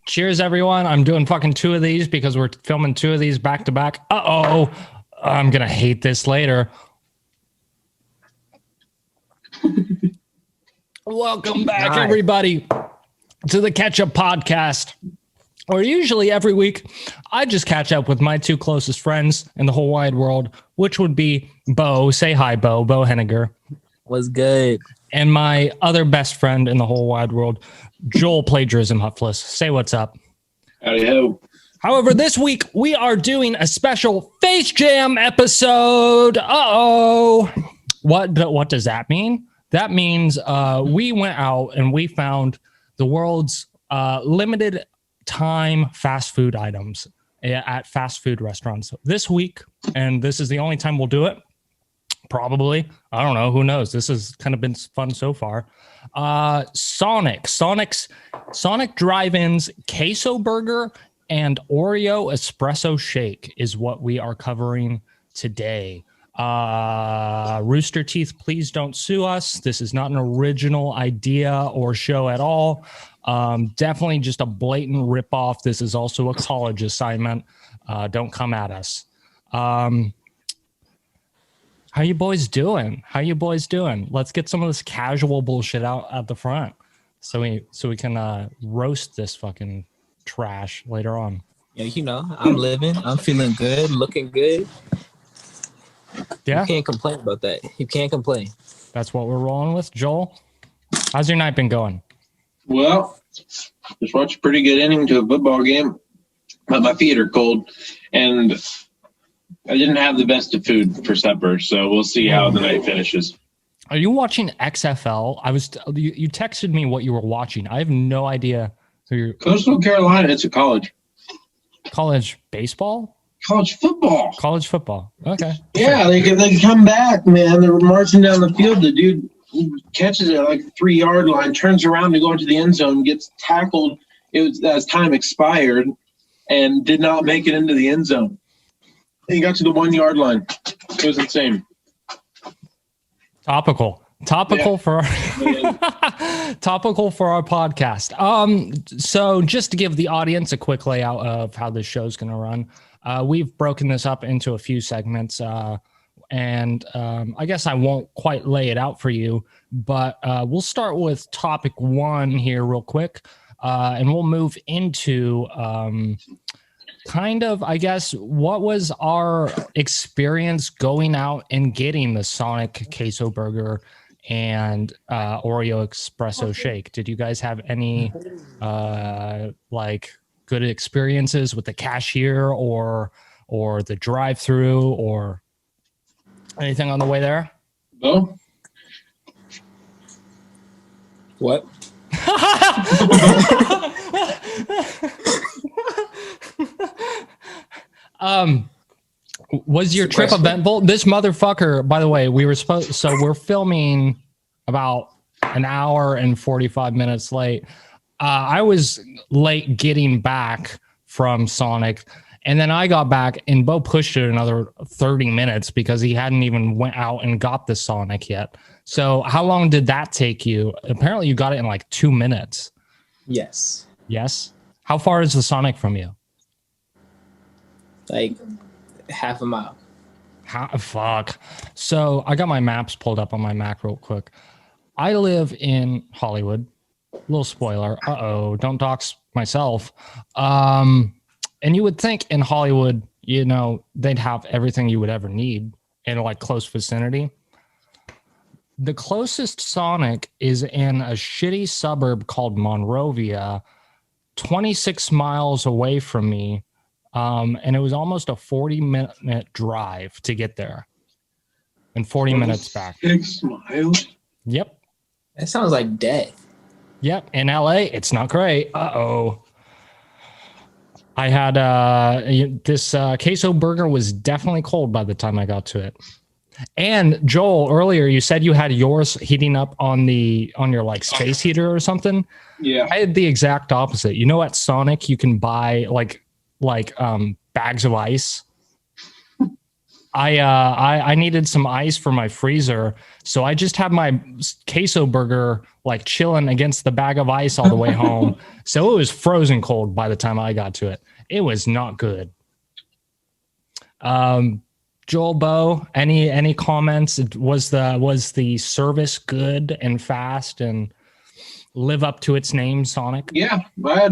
Cheers, everyone. I'm doing fucking two of these because we're filming two of these back to back. Uh-oh. I'm going to hate this later. Welcome back, everybody, to the Ketchup Podcast. Or usually every week, I just catch up with my two closest friends in the whole wide world, which would be Bo. Say hi, Bo. Bo Henniger. What's good? And my other best friend in the whole wide world, Joel Plagiarism Huffless. Say what's up. Howdy ho. However, this week we are doing a special Face Jam episode. Uh-oh. What does that mean? That means we went out and we found the world's limited time fast food items at fast food restaurants this week. And this is the only time we'll do it. Probably. I don't know. Who knows? This has kind of been fun so far. Sonic Drive-In's Queso Burger and OREO Espresso Shake is what we are covering today. Rooster Teeth, please don't sue us. This is not an original idea or show at all. Definitely just a blatant ripoff. This is also a college assignment. Don't come at us. How you boys doing? Let's get some of this casual bullshit out at the front so we can roast this fucking trash later on. Yeah, you know, I'm living. I'm feeling good, looking good. Yeah. You can't complain about that. You can't complain. That's what we're rolling with. Joel, how's your night been going? Well, just watched a pretty good inning to a football game, but my feet are cold, and I didn't have the best of food for supper, so we'll see how the night finishes. Are you watching XFL? You texted me what you were watching. I have no idea who you're. Coastal Carolina, it's a college. College baseball? College football. College football. Okay. Yeah, sure. They come back, man. They're marching down the field. The dude catches it at like the 3-yard line, turns around to go into the end zone, gets tackled. It was as time expired, and did not make it into the end zone. He got to the 1-yard line. It was insane. Topical yeah. For our topical for our podcast. So just to give the audience a quick layout of how this show's going to run, we've broken this up into a few segments, and I guess I won't quite lay it out for you, but we'll start with topic 1 here real quick, and we'll move into kind of, I guess, what was our experience going out and getting the Sonic Queso Burger and OREO Espresso Shake? Did you guys have any good experiences with the cashier or the drive-through or anything on the way there? No. What? Was your trip eventful? This motherfucker, by the way, we're filming about an hour and 45 minutes late. I was late getting back from Sonic, and then I got back and Bo pushed it another 30 minutes because he hadn't even went out and got the Sonic yet. So how long did that take you? Apparently you got it in like 2 minutes. Yes. How far is the Sonic from you? Like half a mile. Fuck. So I got my maps pulled up on my Mac real quick. I live in Hollywood. Little spoiler. Don't dox myself. And you would think in Hollywood, you know, they'd have everything you would ever need in like close vicinity. The closest Sonic is in a shitty suburb called Monrovia, 26 miles away from me. And it was almost a 40-minute drive to get there and 40 minutes back. 6 miles? Yep. That sounds like death. Yep. In LA, it's not great. I had this queso burger was definitely cold by the time I got to it. And Joel, earlier you said you had yours heating up on your like space heater or something. Yeah. I had the exact opposite. You know, at Sonic you can buy like bags of ice. I needed some ice for my freezer, so I just had my queso burger like chilling against the bag of ice all the way home. So it was frozen cold by the time I got to it. It was not good. Joel, Bo, any comments? Was the service good and fast and live up to its name, Sonic? Yeah, I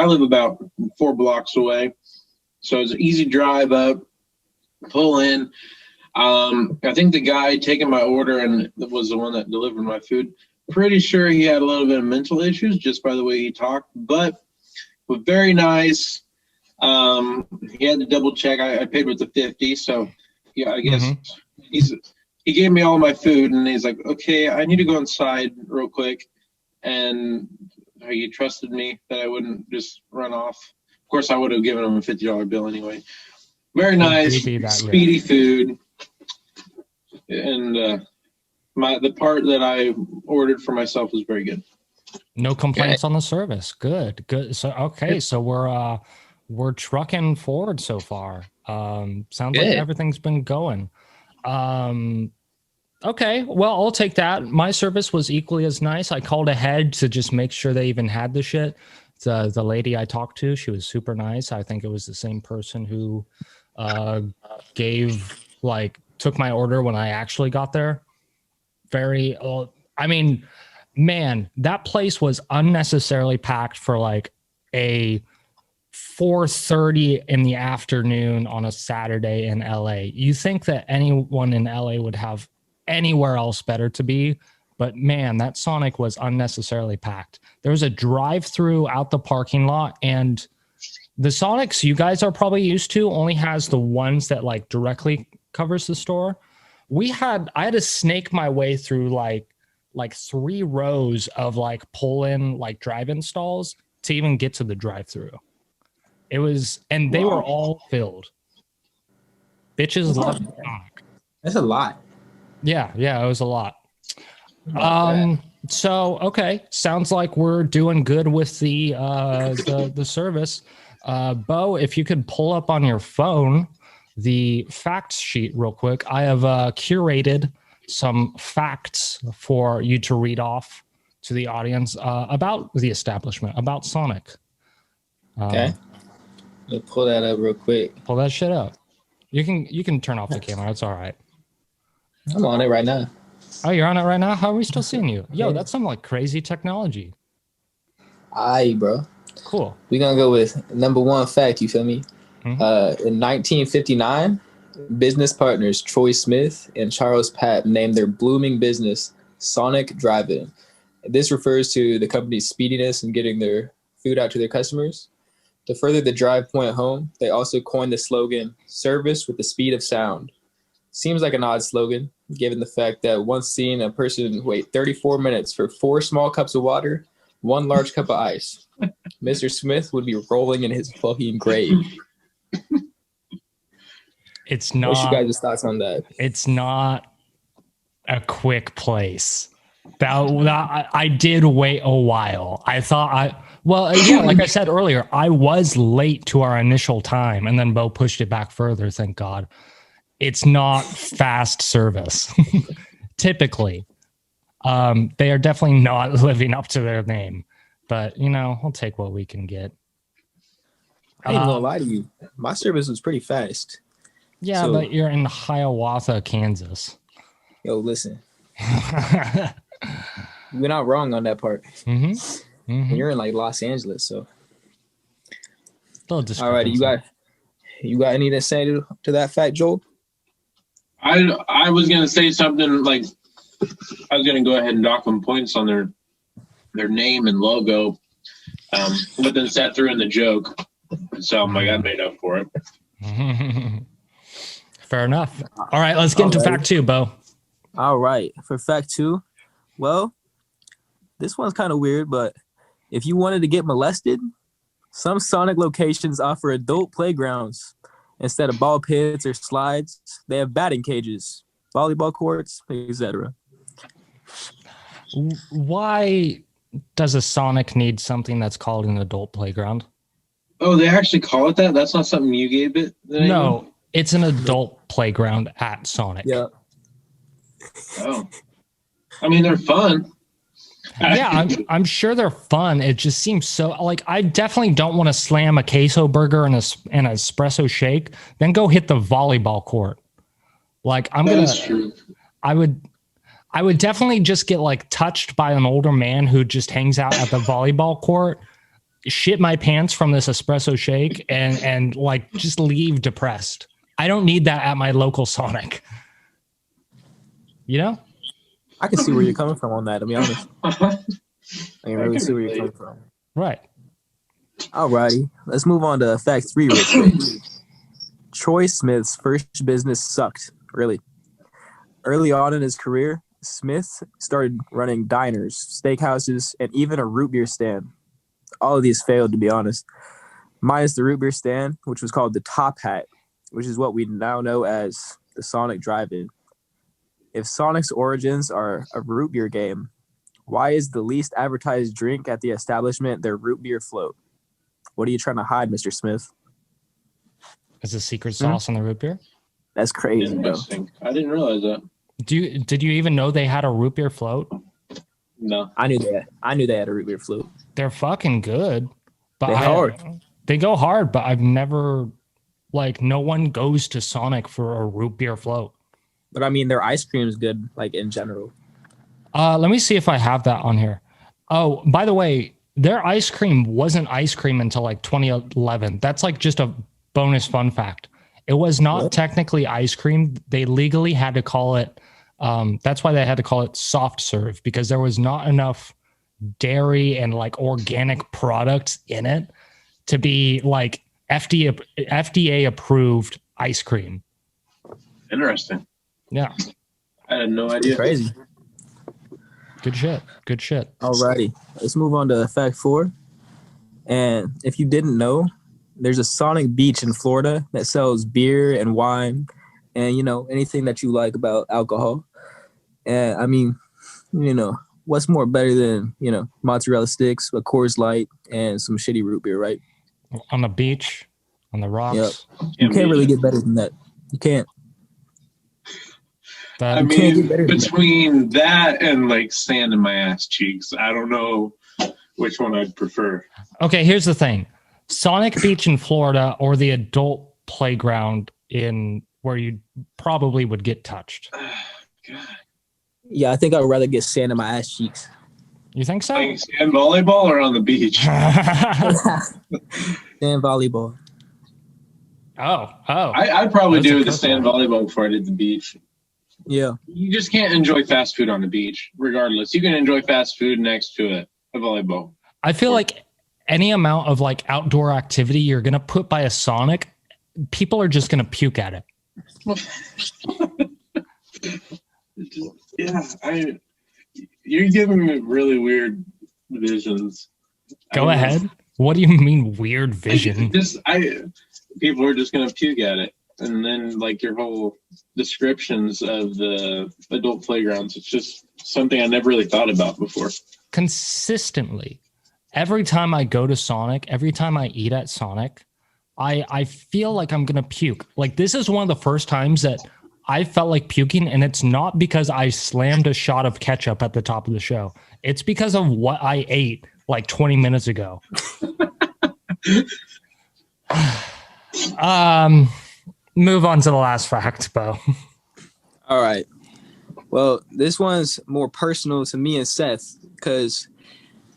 live about 4 blocks away, so it's an easy drive up, pull in. I think the guy taking my order and was the one that delivered my food. Pretty sure he had a little bit of mental issues just by the way he talked, but was very nice. He had to double check. I paid with the 50, so yeah, I guess he gave me all my food and he's like, okay, I need to go inside real quick. And he trusted me that I wouldn't just run off. Of course, I would have given him a $50 bill anyway. Very nice, speedy food. And the part that I ordered for myself was very good. No complaints on the service. Good. So okay, so we're trucking forward so far. Sounds like everything's been going. Okay, well, I'll take that. My service was equally as nice. I called ahead to just make sure they even had the shit. The lady I talked to, she was super nice. I think it was the same person who took my order when I actually got there. I mean, man, that place was unnecessarily packed for like a 4:30 in the afternoon on a Saturday in LA. You think that anyone in LA would have anywhere else better to be, but man, that Sonic was unnecessarily packed. There was a drive-through out the parking lot, and the Sonics you guys are probably used to only has the ones that like directly covers the store. I had to snake my way through like 3 rows of like pull-in like drive-in stalls to even get to the drive-through. It was, and they were all filled. Bitches love Sonic. That's a lot. Yeah, it was a lot. So okay, sounds like we're doing good with the service. Bo, if you could pull up on your phone the facts sheet real quick. I have curated some facts for you to read off to the audience about the establishment, about Sonic. Okay. Let me pull that up real quick. Pull that shit up. You can turn off the camera. It's all right. I'm on it right now. Oh, you're on it right now? How are we still seeing you? Yo, that's some like crazy technology. Aye, bro. Cool. We're going to go with number 1 fact, you feel me? Mm-hmm. In 1959, business partners Troy Smith and Charles Papp named their blooming business Sonic Drive-In. This refers to the company's speediness in getting their food out to their customers. To further the drive point home, they also coined the slogan, service with the speed of sound. Seems like an odd slogan, given the fact that once seeing a person wait 34 minutes for 4 small cups of water, 1 large cup of ice, Mr. Smith would be rolling in his fucking grave. It's not. What's your guys' thoughts on that? It's not a quick place. That I did wait a while. I thought like I said earlier, I was late to our initial time, and then Bo pushed it back further. Thank God. It's not fast service. Typically, they are definitely not living up to their name. But we'll take what we can get. I ain't gonna lie to you. My service was pretty fast. Yeah, but you're in Hiawatha, Kansas. Yo, listen. You're not wrong on that part. Mm-hmm. Mm-hmm. And you're in like Los Angeles, so. All right, you got anything to say to that fact, Joel? I was gonna say something like I was gonna go ahead and dock them points on their name and logo, but then sat through in the joke, so I'm like I made up for it. Fair enough. All right, let's get into fact 2, Bo. All right, for fact 2, well, this one's kind of weird, but if you wanted to get molested, some Sonic locations offer adult playgrounds. Instead of ball pits or slides, they have batting cages, volleyball courts, etc. Why does a Sonic need something that's called an adult playground? Oh, they actually call it that? That's not something you gave it? No, It's an adult playground at Sonic. Yeah. Oh, I mean, they're fun. Yeah, I'm sure they're fun. It just seems so like I definitely don't want to slam a queso burger and an espresso shake, then go hit the volleyball court. Like That's true. I would definitely just get like touched by an older man who just hangs out at the volleyball court, shit my pants from this espresso shake, and like just leave depressed. I don't need that at my local Sonic. You know? I can see where you're coming from on that, to be honest. I can really see where you're coming from. Right. Alrighty. Let's move on to fact 3 real quick. Troy Smith's first business sucked, really. Early on in his career, Smith started running diners, steakhouses, and even a root beer stand. All of these failed, to be honest. Minus the root beer stand, which was called the Top Hat, which is what we now know as the Sonic Drive-In. If Sonic's origins are a root beer game, why is the least advertised drink at the establishment their root beer float? What are you trying to hide, Mr. Smith? Is a secret sauce on the root beer? That's crazy, bro. I didn't realize that. Did you even know they had a root beer float? No. I knew they had a root beer float. They're fucking good. But They're hard. They go hard, but I've never like no one goes to Sonic for a root beer float. But I mean, their ice cream is good, like in general. Let me see if I have that on here. Oh, by the way, their ice cream wasn't ice cream until like 2011. That's like just a bonus fun fact. It was not technically ice cream. They legally had to call it. That's why they had to call it soft serve, because there was not enough dairy and like organic products in it to be like FDA approved ice cream. Interesting. Yeah. I had no idea. Crazy. Good shit. Good shit. Alrighty. Let's move on to fact 4. And if you didn't know, there's a Sonic Beach in Florida that sells beer and wine and, you know, anything that you like about alcohol. And I mean, you know, what's more better than, you know, mozzarella sticks, a Coors Light, and some shitty root beer, right? On the beach, on the rocks. Yep. You can't really get better than that. You can't. I mean, between that and like sand in my ass cheeks, I don't know which one I'd prefer. Okay, here's the thing. Sonic Beach in Florida or the adult playground in where you probably would get touched. God. Yeah, I think I would rather get sand in my ass cheeks. You think so? Playing sand volleyball or on the beach? Sand volleyball. Oh. I'd probably do the sand volleyball before I did the beach. Yeah. You just can't enjoy fast food on the beach, regardless. You can enjoy fast food next to a volleyball. I feel like any amount of like outdoor activity you're going to put by a Sonic, people are just going to puke at it. You're giving me really weird visions. Go ahead. What do you mean weird vision? People are just going to puke at it. And then like your whole descriptions of the adult playgrounds, it's just something I never really thought about before. Consistently, every time I go to Sonic, every time I eat at Sonic, I feel like I'm going to puke. Like this is one of the first times that I felt like puking, and it's not because I slammed a shot of ketchup at the top of the show. It's because of what I ate like 20 minutes ago. Move on to the last fact, Bo. All right. Well, this one's more personal to me and Seth because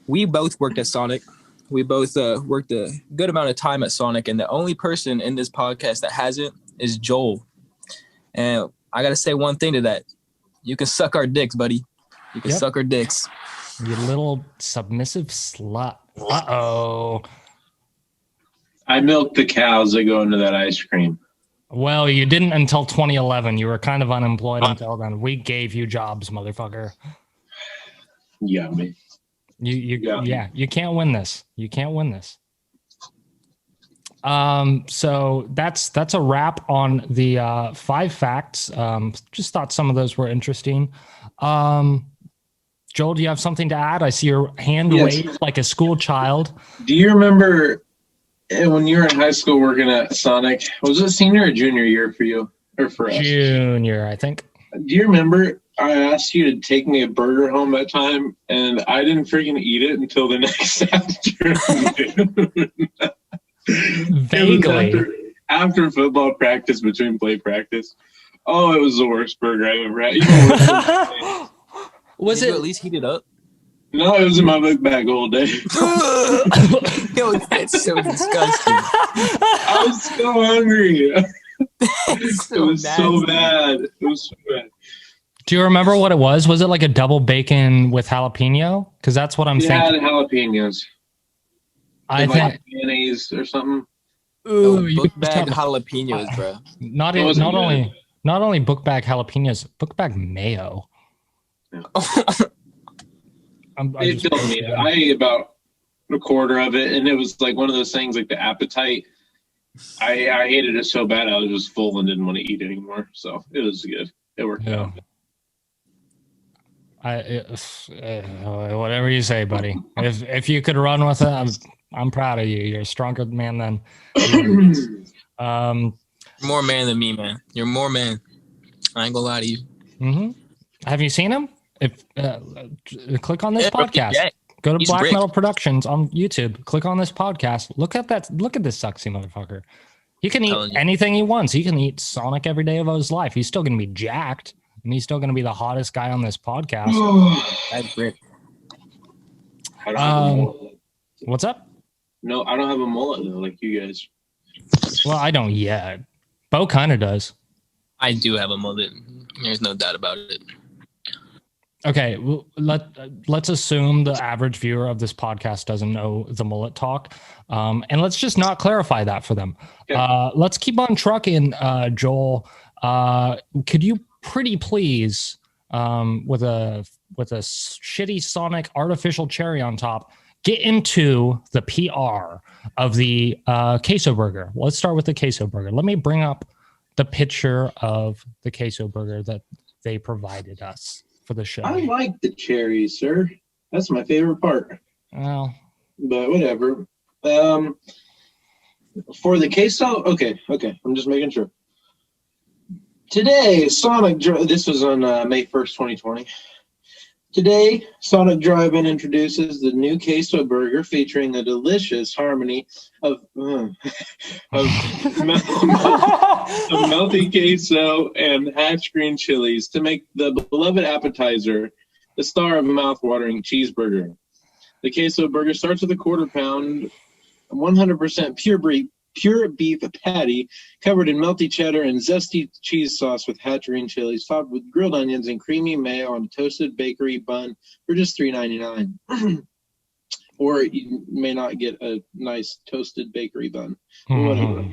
we both worked at Sonic. We both worked a good amount of time at Sonic, and the only person in this podcast that hasn't is Joel. And I got to say one thing to that. You can suck our dicks, buddy. You can suck our dicks. You little submissive slut. Uh-oh. I milked the cows that go into that ice cream. Well, you didn't until 2011. You were kind of unemployed until then. We gave you jobs, motherfucker. Yeah, me. You can't win this. You can't win this. So that's a wrap on the 5 facts. Just thought some of those were interesting. Joel, do you have something to add? I see your hand waved like a school child. Do you remember And when you were in high school working at Sonic, was it senior or junior year for you or for us? Junior, I think. Do you remember I asked you to take me a burger home that time, and I didn't freaking eat it until the next afternoon? Vaguely. After football practice, between play practice. Oh, it was the worst burger I've ever had. Was it at least heat it up? No, it was in my book bag all day. Yo, that's so disgusting. I was so hungry. It was so bad. It was so bad. Do you remember what it was? Was it like a double bacon with jalapeno? Because that's what I'm thinking. Yeah, the jalapenos. I think like mayonnaise or something. Ooh, book bag jalapenos, bro. Not only book bag jalapenos, book bag mayo. Yeah. It filled me. I ate about a quarter of it, and it was like one of those things, like the appetite. I hated it so bad I was just full and didn't want to eat anymore. So it was good. It worked out. Whatever you say, buddy. If you could run with it, I'm proud of you. You're a stronger man than more man than me, man. You're more man. I ain't gonna lie to you. Mm-hmm. Have you seen him? If click on this podcast. Go to Black Metal Productions on YouTube. Click on this podcast. Look at that. Look at this sexy motherfucker. He can eat anything he wants. He can eat Sonic every day of his life. He's still going to be jacked, and he's still going to be the hottest guy on this podcast. That's great. What's up? No, I don't have a mullet though, like you guys. Well, I don't yet. Bo kind of does. I do have a mullet. There's no doubt about it. Okay, well, let's assume the average viewer of this podcast doesn't know the mullet talk, and let's just not clarify that for them. Okay. Let's keep on trucking, Joel. Could you pretty please, with a shitty Sonic artificial cherry on top, get into the PR of the queso burger? Let's start with the queso burger. Let me bring up the picture of the queso burger that they provided us for the show. I like the cherries, sir. That's my favorite part. Well, but whatever. For the queso, okay. I'm just making sure. Today, this was on May 1st, 2020. Today, Sonic Drive-In introduces the new queso burger featuring a delicious harmony of melty queso and hatch green chilies to make the beloved appetizer the star of a mouth-watering cheeseburger. The queso burger starts with a quarter-pound, 100% pure beef patty covered in melty cheddar and zesty cheese sauce with hatch green chilies, topped with grilled onions and creamy mayo on a toasted bakery bun for just $3.99. Or you may not get a nice toasted bakery bun. Whatever.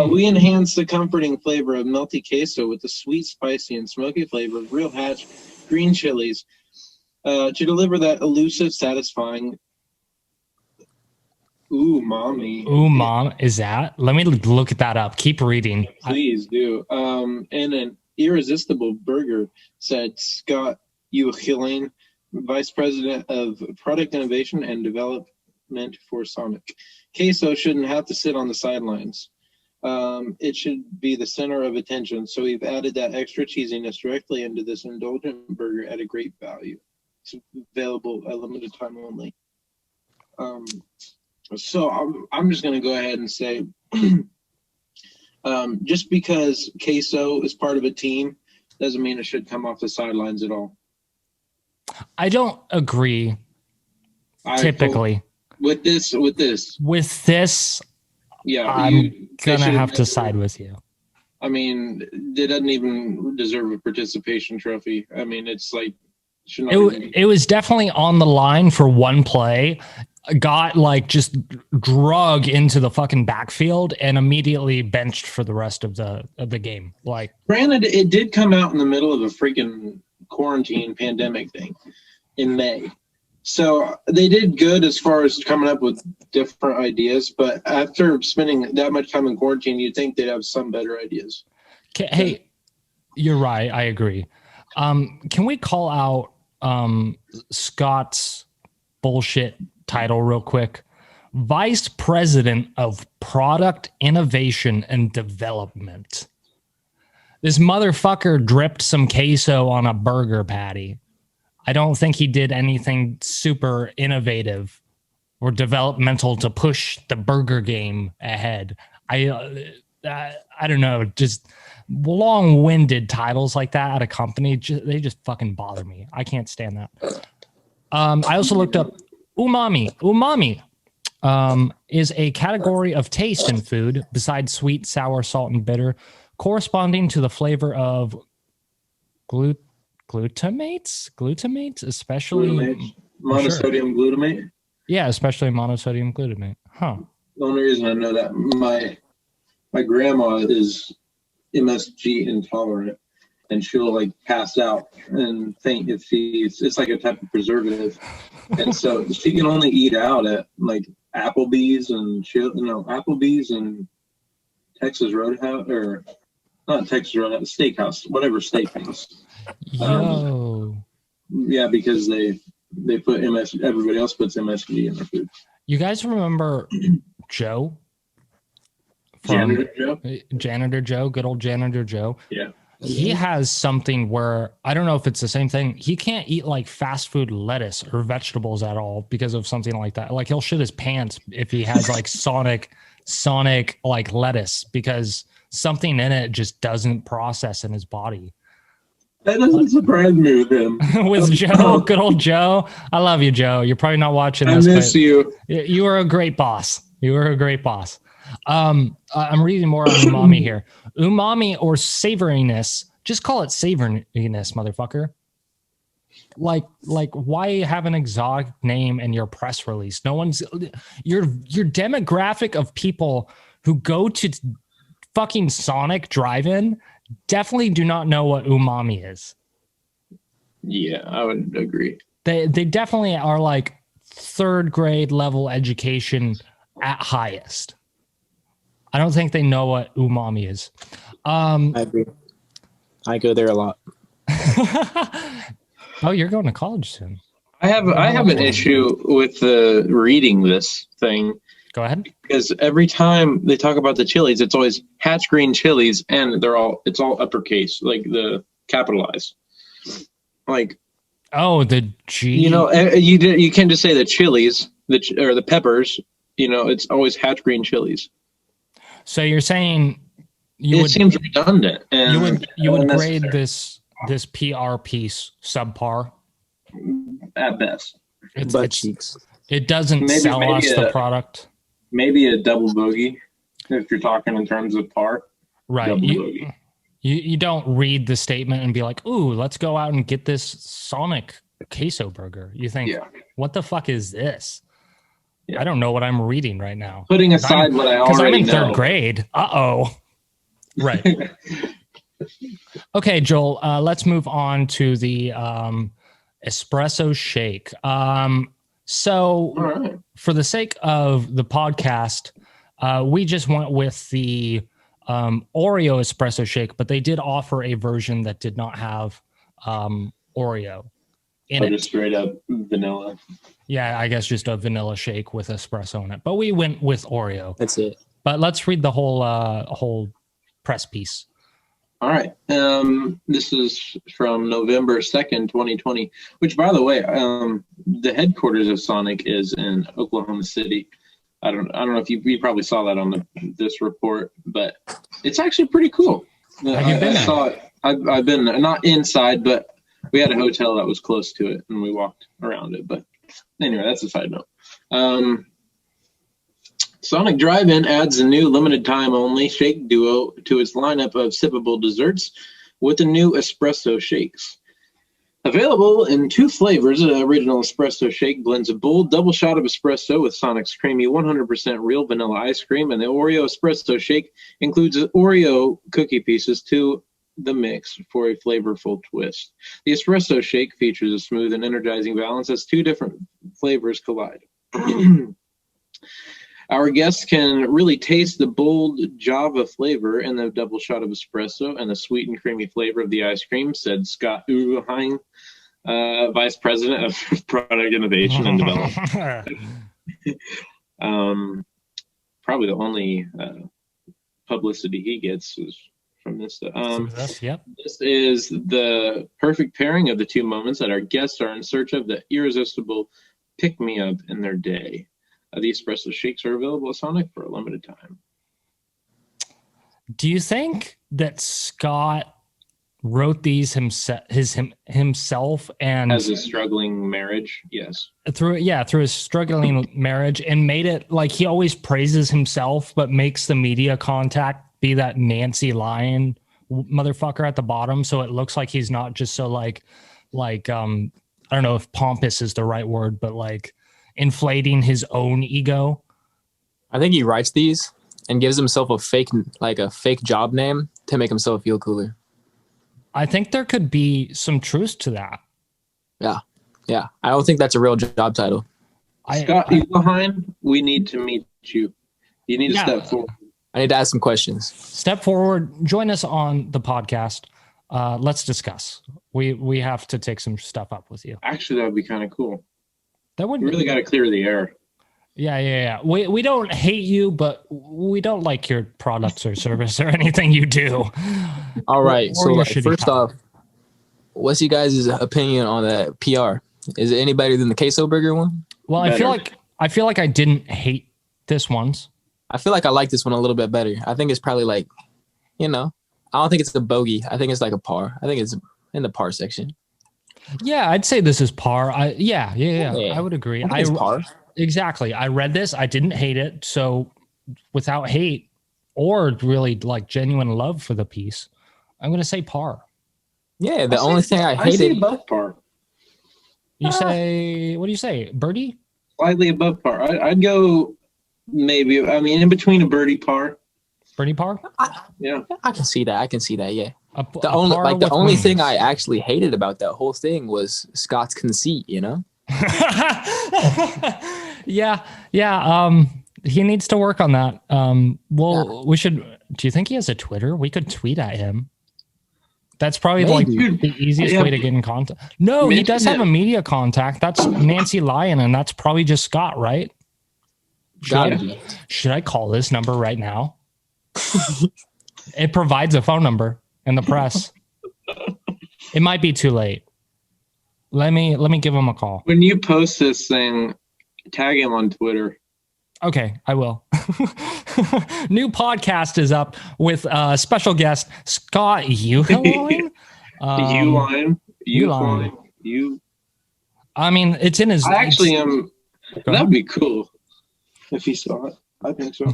We enhance the comforting flavor of melty queso with the sweet, spicy, and smoky flavor of real hatch green chilies to deliver that elusive, satisfying ooh, mommy. Ooh, mom. Is that? Let me look that up. Keep reading. Please do. And an irresistible burger, said Scott Euchilane, Vice President of Product Innovation and Development for Sonic. Queso shouldn't have to sit on the sidelines. It should be the center of attention. So we've added that extra cheesiness directly into this indulgent burger at a great value. It's available at limited time only. So I'm just going to go ahead and say, just because queso is part of a team doesn't mean it should come off the sidelines at all. I don't agree. Typically, with this, yeah, I'm gonna have to side with you. I mean, it doesn't even deserve a participation trophy. I mean, it's like it was definitely on the line for one play. Got like just drug into the fucking backfield and immediately benched for the rest of the game. Like, granted, it did come out in the middle of a freaking quarantine pandemic thing in May, so they did good as far as coming up with different ideas. But after spending that much time in quarantine, you'd think they'd have some better ideas. Hey, you're right. I agree. Can we call out Scott's bullshit title real quick? Vice President of Product Innovation and Development. This motherfucker dripped some queso on a burger patty. I don't think he did anything super innovative or developmental to push the burger game ahead. I don't know, just long-winded titles like that at a company, they just fucking bother me. I can't stand that. I also looked up umami. Umami is a category of taste in food besides sweet, sour, salt, and bitter, corresponding to the flavor of glutamates, especially monosodium glutamate. Yeah, especially monosodium glutamate. Huh. The only reason I know that my grandma is MSG intolerant, and she'll like pass out and faint if it's like a type of preservative, and so she can only eat out at like Applebee's and Applebee's and Texas Roadhouse, or not Texas Roadhouse, Steakhouse, whatever steakhouse. Yo. Yeah, because they put MSG. Everybody else puts MSG in their food. You guys remember Joe? Janitor Joe, good old Janitor Joe. Yeah. He has something where, I don't know if it's the same thing. He can't eat like fast food lettuce or vegetables at all because of something like that. Like he'll shit his pants if he has like Sonic like lettuce, because something in it just doesn't process in his body. That doesn't surprise me with him. With Joe, good old Joe. I love you, Joe. You're probably not watching this. I miss you. You were a great boss. I'm reading more on umami here. Umami or savoriness. Just call it savoriness, motherfucker. Like why have an exotic name in your press release? No one's your demographic of people who go to fucking Sonic Drive-In definitely do not know what umami is. Yeah, I would agree. They definitely are like third grade level education at highest. I don't think they know what umami is. I agree. I go there a lot. Oh, you're going to college soon. I have an issue with reading this thing. Go ahead. Because every time they talk about the chilies, it's always Hatch Green chilies, and it's all uppercase, like the capitalized. Like, oh, the G. You can't just say the chilies, or the peppers. It's always Hatch Green chilies. So you're saying seems redundant. And you would grade this PR piece subpar at best. It doesn't sell us the product. Maybe a double bogey if you're talking in terms of par. Right. You don't read the statement and be like, "Ooh, let's go out and get this Sonic queso burger." You think, "What the fuck is this?" Yeah. I don't know what I'm reading right now. Putting aside what I already know. Because I'm in third grade. Uh-oh. Right. Okay, Joel, let's move on to the espresso shake. So right. For the sake of the podcast, we just went with the Oreo espresso shake, but they did offer a version that did not have Oreo in it. Just straight up vanilla. Yeah, I guess just a vanilla shake with espresso in it. But we went with Oreo. That's it. But let's read the whole press piece. All right. This is from November 2nd, 2020, which, by the way, the headquarters of Sonic is in Oklahoma City. I don't know if you probably saw that on this report, but it's actually pretty cool. Have you been there? I've been not inside, but we had a hotel that was close to it, and we walked around it. But anyway, that's a side note. Sonic Drive-In adds a new limited time only shake duo to its lineup of sippable desserts with the new espresso shakes. Available in 2 flavors, the original espresso shake blends a bold double shot of espresso with Sonic's creamy 100% real vanilla ice cream, and the Oreo espresso shake includes Oreo cookie pieces to the mix for a flavorful twist. The espresso shake features a smooth and energizing balance as 2 different flavors collide. Our guests can really taste the bold Java flavor in the double shot of espresso and the sweet and creamy flavor of the ice cream, said Scott Uruheim, Vice President of Product Innovation and Development. Probably the only publicity he gets is from this. Yep. This is the perfect pairing of the two moments that our guests are in search of, the irresistible pick-me-up in their day. The espresso shakes are available at Sonic for a limited time. Do you think that Scott wrote these himself and as a struggling marriage? Yes. Through his struggling marriage, and made it like he always praises himself, but makes the media contact be that Nancy Lyon motherfucker at the bottom, so it looks like he's not just so like I don't know if pompous is the right word, but like inflating his own ego. I think he writes these and gives himself a fake job name to make himself feel cooler. I think there could be some truth to that. Yeah. I don't think that's a real job title. Scott Eagleheim, we need to meet you. You need to step forward. I need to ask some questions. Step forward. Join us on the podcast. Let's discuss. We have to take some stuff up with you. Actually, that would be kind of cool. That would really got to clear the air. Yeah. We don't hate you, but we don't like your products or service or anything you do. All right. So first off, what's you guys' opinion on that PR? Is it any better than the queso burger one? Well, I feel like I didn't hate this one's. I feel like I like this one a little bit better. I think it's probably like, I don't think it's a bogey. I think it's like a par. I think it's in the par section. Yeah, I'd say this is par. Yeah. I would agree. It's par. Exactly. I read this. I didn't hate it. So without hate or really like genuine love for the piece, I'm going to say par. Yeah. The only thing I hated. I say above par. You say, what do you say? Birdie? Slightly above par. I'd go maybe, in between a birdie par. Birdie par? Yeah. I can see that. Yeah. The only thing I actually hated about that whole thing was Scott's conceit, Yeah. He needs to work on that. We should. Do you think he has a Twitter? We could tweet at him. That's probably the easiest way to get in contact. No, he does have a media contact. That's Nancy Lyon, and that's probably just Scott, right? Should I call this number right now? It provides a phone number in the press. It might be too late. Let me give him a call. When you post this thing, tag him on Twitter. Okay, I will. New podcast is up with special guest Scott Uline. Uline. I mean, it's in his. I actually am. That'd be cool if he saw it. I think so.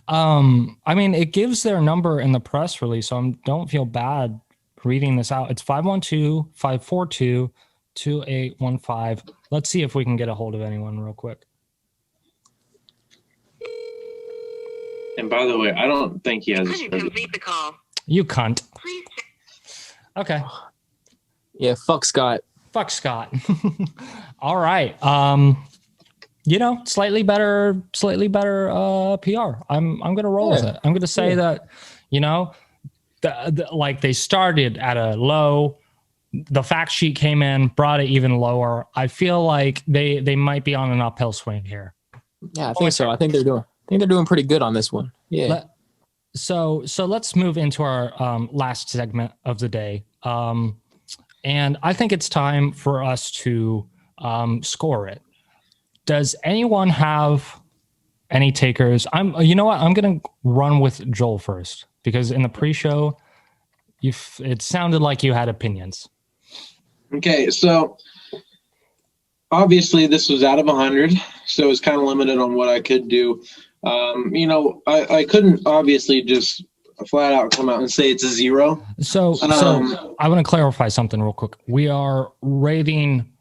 I mean, it gives their number in the press release, so I don't feel bad reading this out. It's 512-542-2815. Let's see if we can get a hold of anyone real quick. And by the way, I don't think he has a complete the call. You cunt. Okay. Yeah, fuck Scott. Fuck Scott. All right. Slightly better PR. I'm gonna roll with it. I'm gonna say that, like they started at a low. The fact sheet came in, brought it even lower. I feel like they might be on an uphill swing here. Yeah, I think so. I think they're doing pretty good on this one. Yeah. So let's move into our last segment of the day. And I think it's time for us to score it. Does anyone have any takers? You know what? I'm going to run with Joel first because in the pre-show, it sounded like you had opinions. Okay, so obviously this was out of 100, so it's kind of limited on what I could do. I couldn't obviously just flat out come out and say it's a 0. So I want to clarify something real quick. We are rating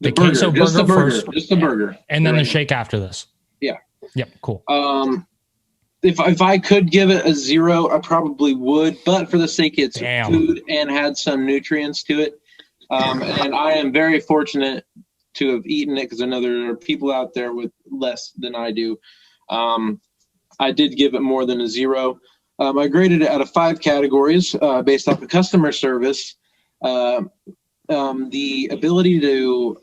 the queso burger first, just the burger, and then the shake after this. Yeah. Yep. Cool. If I could give it a 0, I probably would, but for the sake it's food and had some nutrients to it, and I am very fortunate to have eaten it because I know there are people out there with less than I do. I did give it more than a 0. I graded it out of 5 categories based off of customer service, the ability to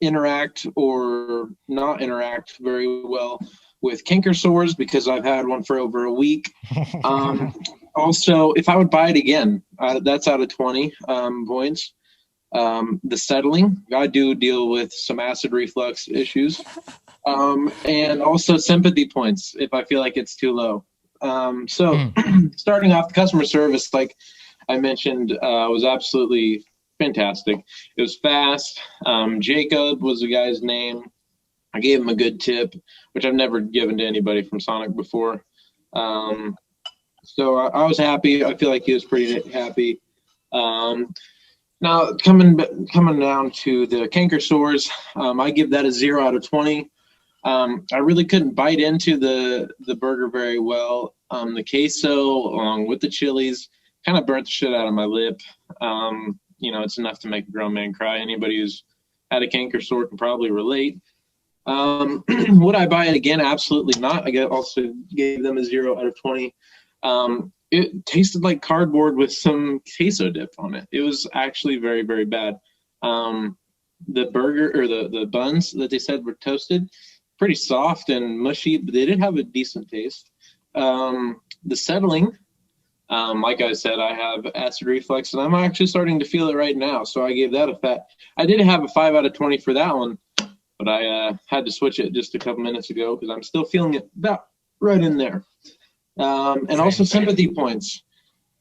interact or not interact very well with canker sores because I've had one for over a week. Also, if I would buy it again, that's out of 20 points. The settling, I do deal with some acid reflux issues. And also sympathy points if I feel like it's too low. Starting off, the customer service, like I mentioned, was absolutely fantastic. It was fast. Jacob was the guy's name. I gave him a good tip, which I've never given to anybody from Sonic before. So I was happy. I feel like he was pretty happy. Now coming down to the canker sores, I give that a 0 out of 20. I really couldn't bite into the burger very well. The queso along with the chilies kind of burnt the shit out of my lip. It's enough to make a grown man cry. Anybody who's had a canker sore can probably relate. Would I buy it again? Absolutely not. I also gave them a 0 out of 20. It tasted like cardboard with some queso dip on it. It was actually very, very bad. The burger or the buns that they said were toasted, pretty soft and mushy, but they did have a decent taste. The settling, like I said, I have acid reflux, and I'm actually starting to feel it right now. So I gave that a fat. I did have a 5 out of 20 for that one, but I had to switch it just a couple minutes ago because I'm still feeling it about right in there. And also sympathy points.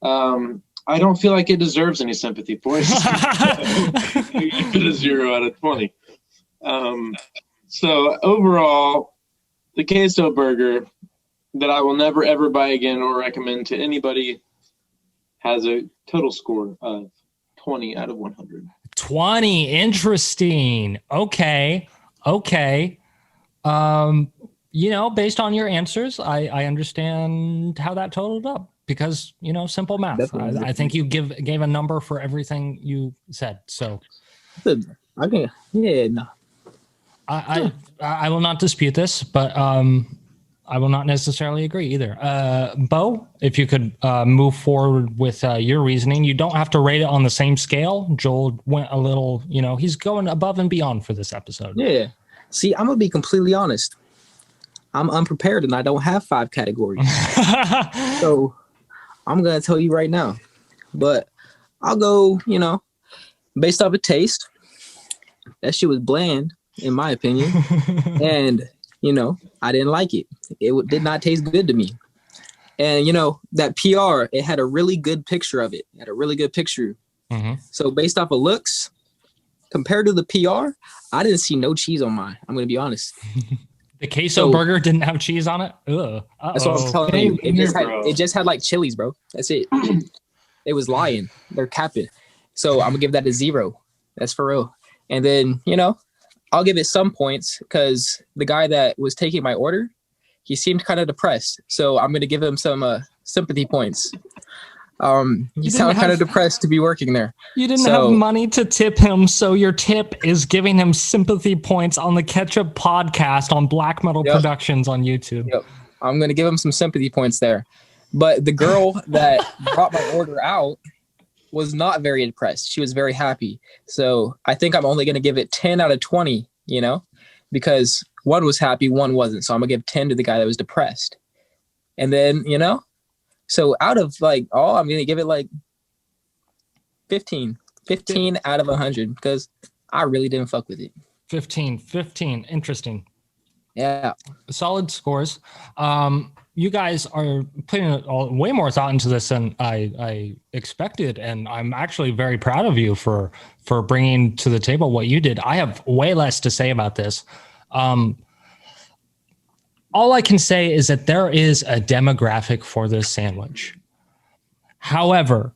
I don't feel like it deserves any sympathy points. It's a 0 out of 20. So overall, the queso burger that I will never ever buy again or recommend to anybody has a total score of 20 out of 100. 20, interesting. Okay. Based on your answers, I understand how that totaled up because, simple math. I think you gave a number for everything you said. So I will not dispute this, but I will not necessarily agree either. Bo, if you could move forward with your reasoning. You don't have to rate it on the same scale. Joel went a little, he's going above and beyond for this episode. Yeah. See, I'm going to be completely honest. I'm unprepared and I don't have 5 categories. So I'm going to tell you right now. But I'll go, based off of taste. That shit was bland, in my opinion. And, I didn't like it. It did not taste good to me. And, that PR, it had a really good picture of it. It had a really good picture. Mm-hmm. So based off of looks, compared to the PR, I didn't see no cheese on mine. I'm going to be honest. The queso burger didn't have cheese on it? Ugh. That's what I'm telling you. It just had like chilies, bro. That's it. It was lying. They're capping. So I'm going to give that a 0. That's for real. And then, I'll give it some points because the guy that was taking my order, he seemed kind of depressed. So I'm going to give him some sympathy points. You sound kind of depressed to be working there. You didn't have money to tip him, so your tip is giving him sympathy points on the Ketchup podcast on Black Metal Productions on YouTube. Yep. I'm going to give him some sympathy points there. But the girl that brought my order out was not very impressed. She was very happy. So I think I'm only going to give it 10 out of 20, because one was happy, one wasn't. So I'm going to give 10 to the guy that was depressed. And then, so out of I'm going to give it 15 out of 100 because I really didn't fuck with it. 15. Interesting. Yeah. Solid scores. You guys are putting way more thought into this than I expected. And I'm actually very proud of you for bringing to the table what you did. I have way less to say about this. All I can say is that there is a demographic for this sandwich. However,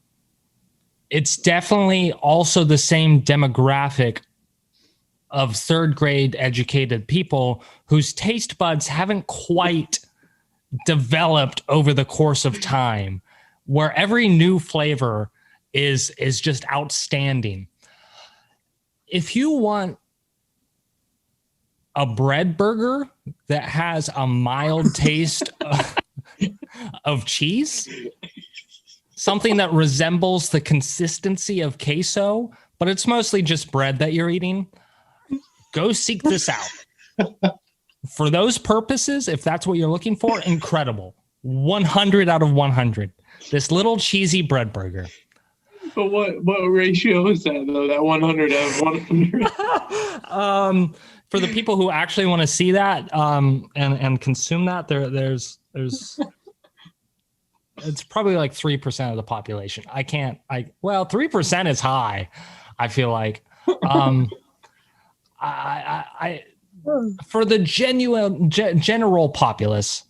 it's definitely also the same demographic of third grade educated people whose taste buds haven't quite developed over the course of time, where every new flavor is just outstanding. If you want a bread burger that has a mild taste of cheese, something that resembles the consistency of queso, but it's mostly just bread that you're eating, Go seek this out. For those purposes, if that's what you're looking for, incredible. 100 out of 100. This little cheesy bread burger. But what ratio is that though? That 100 out of 100? For the people who actually want to see that and consume that, there's it's probably like 3% of the population. 3% is high. I feel like I for the general populace,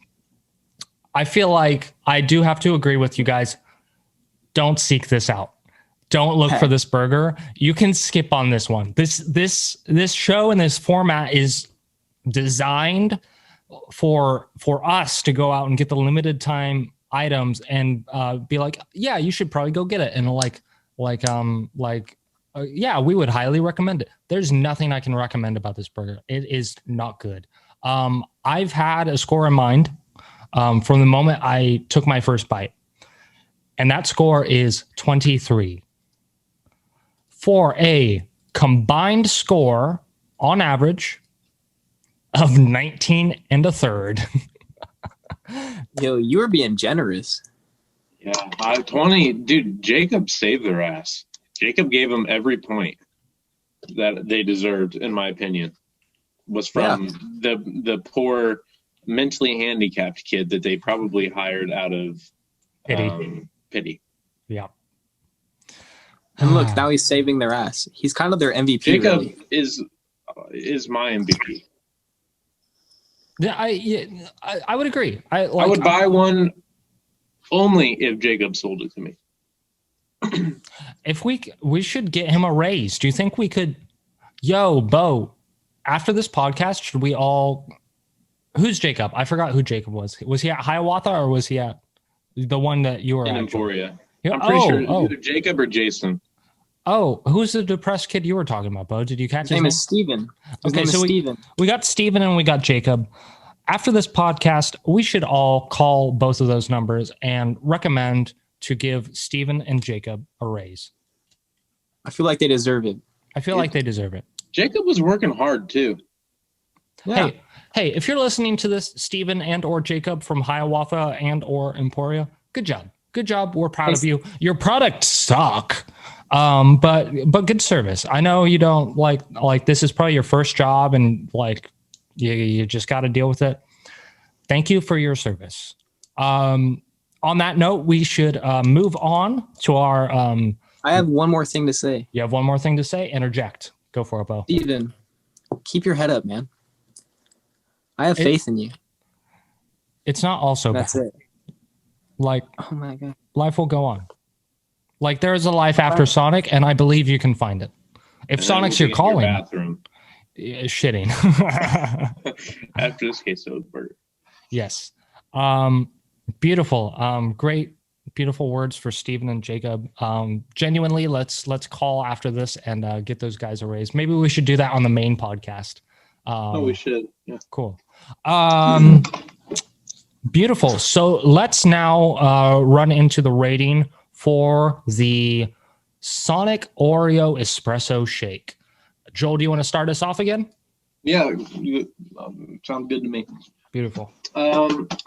I feel like I do have to agree with you guys. Don't seek this out. Don't look for this burger. You can skip on this one. This show and this format is designed for us to go out and get the limited time items and be like, yeah, you should probably go get it. And yeah, we would highly recommend it. There's nothing I can recommend about this burger. It is not good. I've had a score in mind from the moment I took my first bite, and that score is 23 for a combined score on average of 19 and a third. Yo, you were being generous. Yeah, 20. Dude, Jacob saved their ass. Jacob gave them every point that they deserved, in my opinion. Was from the poor, mentally handicapped kid that they probably hired out of pity. Yeah. Ah. And look, now he's saving their ass. He's kind of their MVP. Jacob really. is my MVP. Yeah, I would agree. I would buy one only if Jacob sold it to me. If we should get him a raise. Do you think we could? Yo, Bo, after this podcast, should we all? Who's Jacob? I forgot who Jacob was. Was he at Hiawatha or was he at the one that you were In at? Emporia. I'm pretty sure either Jacob or Jason. Oh, who's the depressed kid you were talking about, Bo? Did you catch his name? His name is Steven. Okay, so we got Steven and we got Jacob. After this podcast, we should all call both of those numbers and recommend to give Steven and Jacob a raise. I feel like they deserve it. I feel like they deserve it. Jacob was working hard too. Yeah. Hey, if you're listening to this, Steven and or Jacob from Hiawatha and or Emporia, good job. Good job. We're proud of you. Your products suck. But good service. I know you don't like this is probably your first job and like you just got to deal with it. Thank you for your service. On that note, we should move on to our I have one more thing to say. You have one more thing to say? Interject. Go for it, Bo. Steven, keep your head up, man. I have faith in you. It's not also That's bad. it. Like, oh my God. Life will go on. Like, there is a life after Sonic, and I believe you can find it. If Sonic's your calling, bathroom. Shitting. After this queso burger. Yes. Beautiful. Great, beautiful words for Steven and Jacob. Genuinely, let's call after this and get those guys a raise. Maybe we should do that on the main podcast. We should. Yeah. Cool. Beautiful. So let's now run into the rating for the Sonic Oreo Espresso Shake. Joel, do you want to start us off again? Yeah, sounds good to me. Beautiful.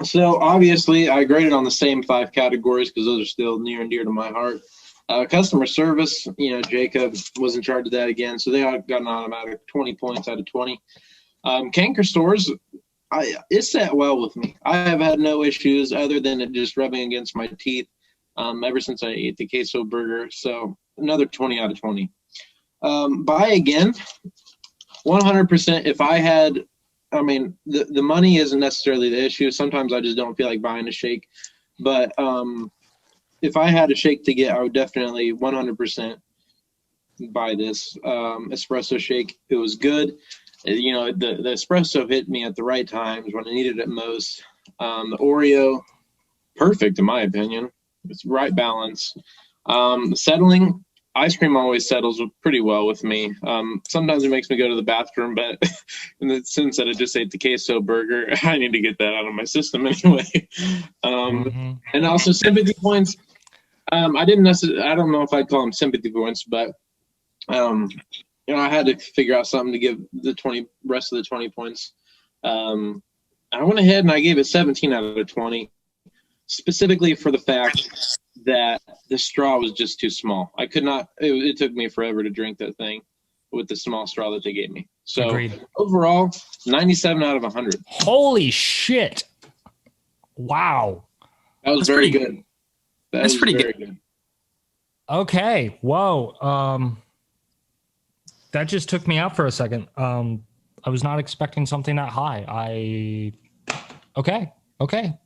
So obviously I graded on the same 5 categories because those are still near and dear to my heart. Customer service, Jacob was in charge of that again, so they got an automatic 20 points out of 20. Canker stores, it sat well with me. I have had no issues other than it just rubbing against my teeth ever since I ate the queso burger. So another 20 out of 20. Buy again, 100%. If I had, the money isn't necessarily the issue. Sometimes I just don't feel like buying a shake. But if I had a shake to get, I would definitely 100% buy this espresso shake. It was good. The espresso hit me at the right times when I needed it most. The Oreo, perfect in my opinion. It's right balance. Settling, ice cream always settles pretty well with me. Sometimes it makes me go to the bathroom, but in the sense that I just ate the queso burger, I need to get that out of my system anyway. And also sympathy points. I don't know if I'd call them sympathy points, but I had to figure out something to give the rest of the 20 points. I went ahead and I gave it 17 out of 20, specifically for the fact that the straw was just too small. I could not. It took me forever to drink that thing with the small straw that they gave me. So Agreed. Overall, 97 out of 100. Holy shit! Wow. That was very good. That's pretty good. Okay. Whoa. That just took me out for a second. I was not expecting something that high. Okay.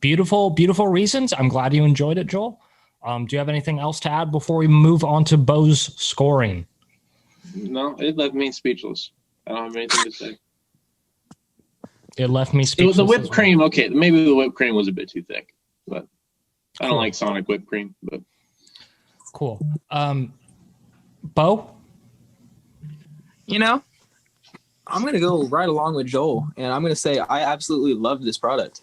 Beautiful reasons. I'm glad you enjoyed it, Joel. Do you have anything else to add before we move on to Bo's scoring? No, it left me speechless. I don't have anything to say. It left me speechless. The whipped cream, okay, maybe the whipped cream was a bit too thick, but I don't like Sonic whipped cream. But cool. Bo? I'm going to go right along with Joel, and I'm going to say I absolutely love this product.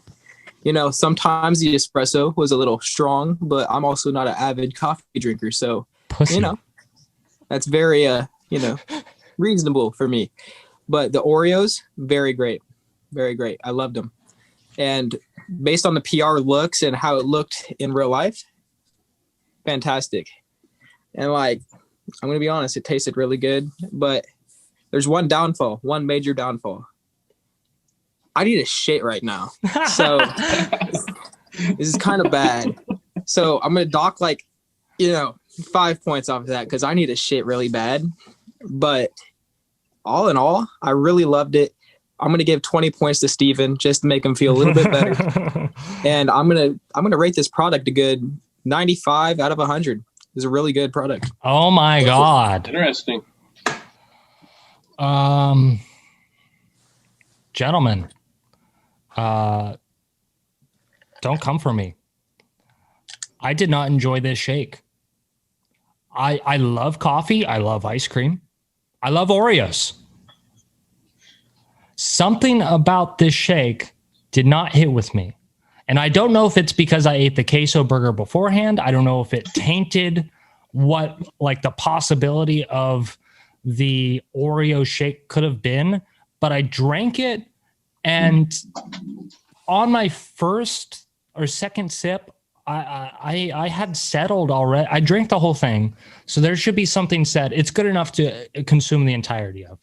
Sometimes the espresso was a little strong, but I'm also not an avid coffee drinker, so, Pussy. that's very, reasonable for me. But the Oreos, very great. Very great. I loved them. And based on the PR looks and how it looked in real life, fantastic. And I'm going to be honest, it tasted really good, but there's one major downfall. I need a shit right now. So this is kind of bad. So I'm going to dock 5 points off of that because I need a shit really bad. But all in all, I really loved it. I'm going to give 20 points to Steven just to make him feel a little bit better. And I'm going to rate this product a good 95 out of 100. It's a really good product. Oh my God. Interesting. Gentlemen, don't come for me. I did not enjoy this shake. I love coffee. I love ice cream. I love Oreos. Something about this shake did not hit with me. And I don't know if it's because I ate the queso burger beforehand. I don't know if it tainted the possibility of the Oreo shake could have been, but I drank it, and on my first or second sip, I had settled already. I drank the whole thing, so there should be something said. It's good enough to consume the entirety of.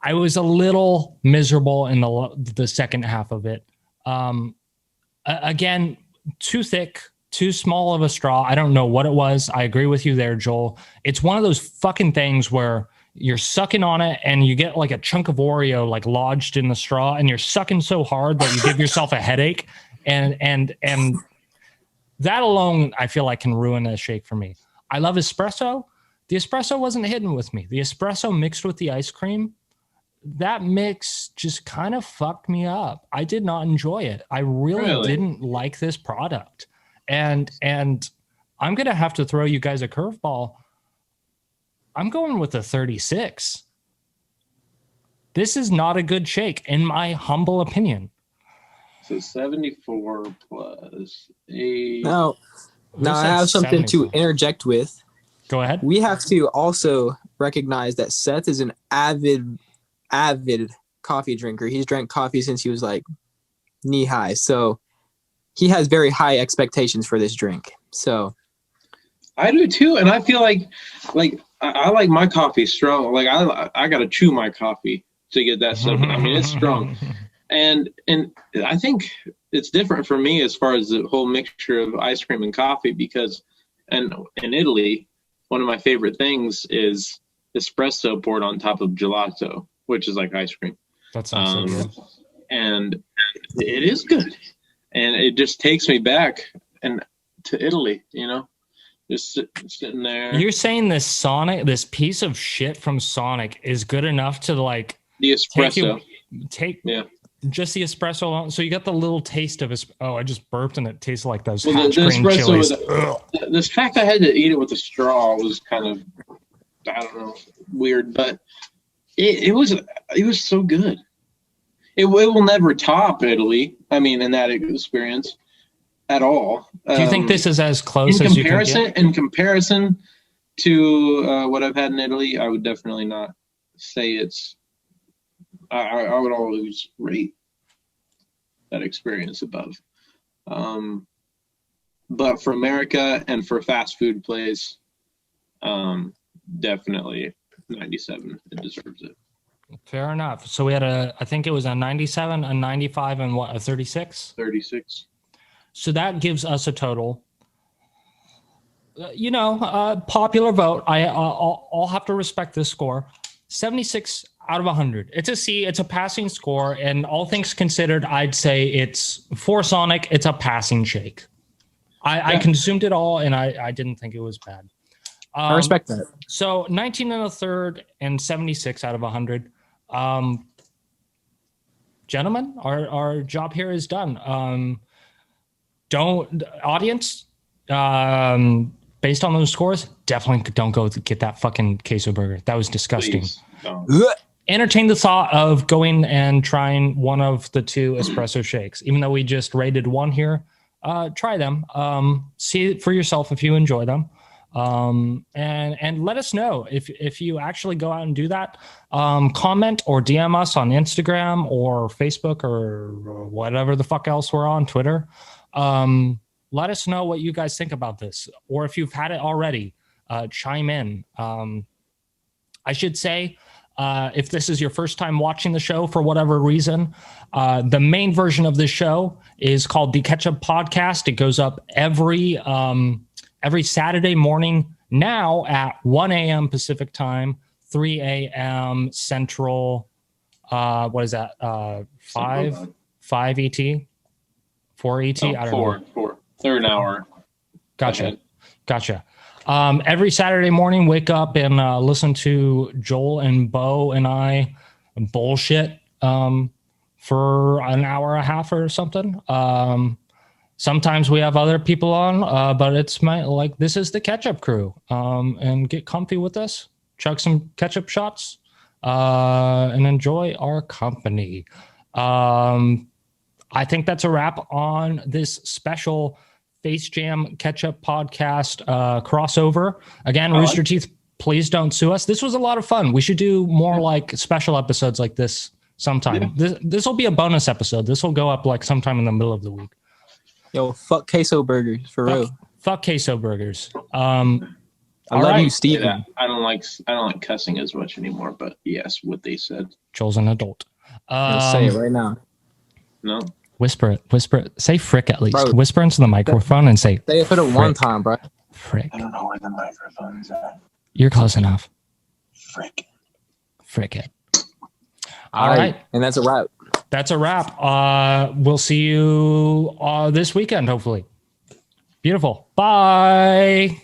I was a little miserable in the second half of it. Again, too thick, too small of a straw. I don't know what it was. I agree with you there, Joel. It's one of those fucking things where you're sucking on it and you get a chunk of Oreo lodged in the straw, and you're sucking so hard that you give yourself a headache. And that alone, I feel can ruin a shake for me. I love espresso. The espresso wasn't hidden with me. The espresso mixed with the ice cream, that mix just kind of fucked me up. I did not enjoy it. I really didn't like this product. And I'm going to have to throw you guys a curveball. I'm going with a 36. This is not a good shake, in my humble opinion. So 74 plus 8. Now I have something 74? To interject with. Go ahead. We have to also recognize that Seth is an avid coffee drinker. He's drank coffee since he was knee high. So he has very high expectations for this drink. So I do too. And I feel like I like my coffee strong. I got to chew my coffee to get that stuff. I mean, it's strong. And I think it's different for me as far as the whole mixture of ice cream and coffee, because in Italy, one of my favorite things is espresso poured on top of gelato, which is like ice cream. That sounds so good. And it is good. And it just takes me back to Italy, just sitting there. You're saying this piece of shit from Sonic is good enough to the espresso. Take just the espresso alone. So you got the little taste of I just burped and it tastes like those the cream chilies. The fact I had to eat it with a straw was kind of, I don't know, weird, but it was so good. It will never top Italy. I mean, in that experience at all. Do you think this is as close as you can get? In comparison to what I've had in Italy, I would definitely not say it's. I would always rate that experience above. But for America and for fast food place, definitely 97. It deserves it. Fair enough. So we had I think it was a 97, a 95, and what, a 36? 36. So that gives us a total. Popular vote. I'll have to respect this score. 76 out of 100. It's a C. It's a passing score, and all things considered, I'd say it's for Sonic. It's a passing shake. I consumed it all, and I didn't think it was bad. I respect that. So 19 and a third and 76 out of 100. Gentlemen, our job here is done. Audience, based on those scores, definitely don't go get that fucking queso burger. That was disgusting. Entertain the thought of going and trying one of the two espresso shakes. Even though we just rated one here, try them. See it for yourself if you enjoy them. And let us know if you actually go out and do that. Comment or DM us on Instagram or Facebook or whatever the fuck else we're on, Twitter. Let us know what you guys think about this, or if you've had it already, chime in. I should say, if this is your first time watching the show for whatever reason, the main version of this show is called the Ketchup Podcast. It goes up every Saturday morning now at 1 a.m. Pacific time, 3 a.m. Central. What is that? 5 ET? 4 ET? I don't know. 4. They're an hour. Gotcha. Every Saturday morning, wake up and listen to Joel and Bo and I bullshit for an hour and a half or something. Sometimes we have other people on, but it's this is the Ketchup Crew. And get comfy with us, chug some ketchup shots, and enjoy our company. I think that's a wrap on this special Face Jam Ketchup Podcast crossover. Again, Rooster Teeth, please don't sue us. This was a lot of fun. We should do more like special episodes like this sometime. Yeah. This will be a bonus episode. This will go up like sometime in the middle of the week. Yo, fuck queso burgers for real. Fuck queso burgers. I love you, Steven. Yeah, I don't like cussing as much anymore, but yes, what they said. Joel's an adult. Say it right now. No. Whisper it. Say frick at least. Bro, whisper into the microphone and say it for the one time, bro. Frick. I don't know where the microphone's at. You're close enough. Frick it. All right. And that's a wrap. That's a wrap. We'll see you this weekend, hopefully. Beautiful. Bye.